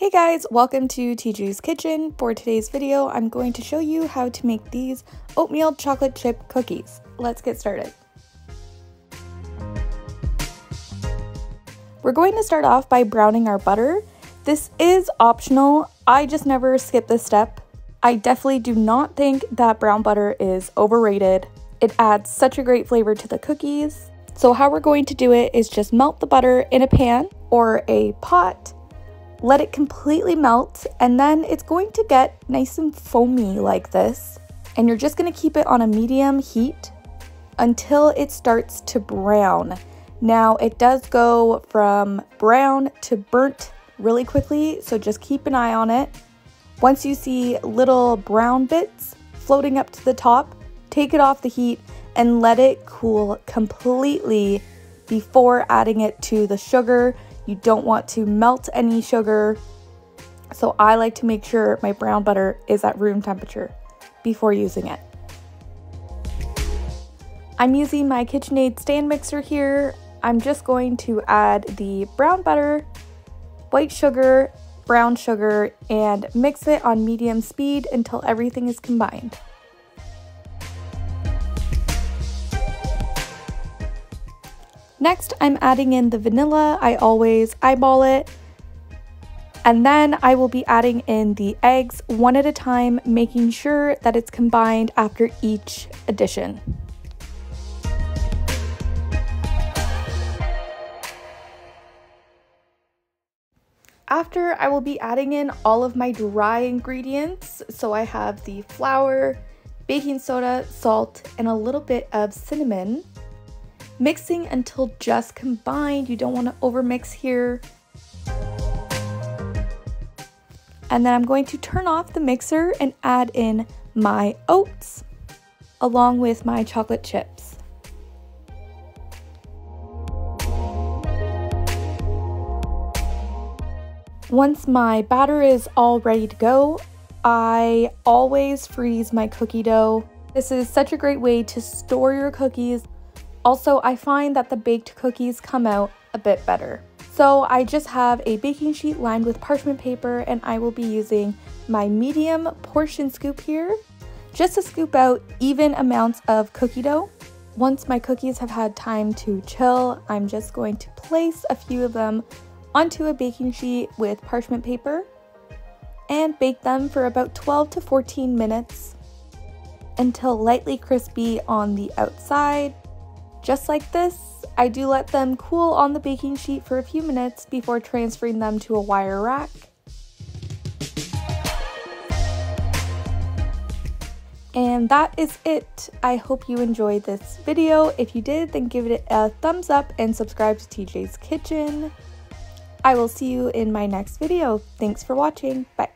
Hey guys, welcome to TJ's Kitchen. For today's video, I'm going to show you how to make these oatmeal chocolate chip cookies. Let's get started. We're going to start off by browning our butter. This is optional. I just never skip this step. I definitely do not think that brown butter is overrated. It adds such a great flavor to the cookies. So how we're going to do it is just melt the butter in a pan or a pot. Let it completely melt, and then it's going to get nice and foamy like this. And you're just going to keep it on a medium heat until it starts to brown. Now, it does go from brown to burnt really quickly, so just keep an eye on it. Once you see little brown bits floating up to the top, take it off the heat and let it cool completely before adding it to the sugar. You don't want to melt any sugar, so I like to make sure my brown butter is at room temperature before using it. I'm using my KitchenAid stand mixer here. I'm just going to add the brown butter, white sugar, brown sugar, and mix it on medium speed until everything is combined. Next, I'm adding in the vanilla. I always eyeball it. And then I will be adding in the eggs one at a time, making sure that it's combined after each addition. After, I will be adding in all of my dry ingredients. So I have the flour, baking soda, salt, and a little bit of cinnamon. Mixing until just combined. You don't want to overmix here. And then I'm going to turn off the mixer and add in my oats along with my chocolate chips. Once my batter is all ready to go, I always freeze my cookie dough. This is such a great way to store your cookies. Also, I find that the baked cookies come out a bit better. So I just have a baking sheet lined with parchment paper, and I will be using my medium portion scoop here just to scoop out even amounts of cookie dough. Once my cookies have had time to chill, I'm just going to place a few of them onto a baking sheet with parchment paper and bake them for about 12 to 14 minutes until lightly crispy on the outside. Just like this, I do let them cool on the baking sheet for a few minutes before transferring them to a wire rack. And that is it. I hope you enjoyed this video. If you did, then give it a thumbs up and subscribe to TJ's Kitchen. I will see you in my next video. Thanks for watching. Bye.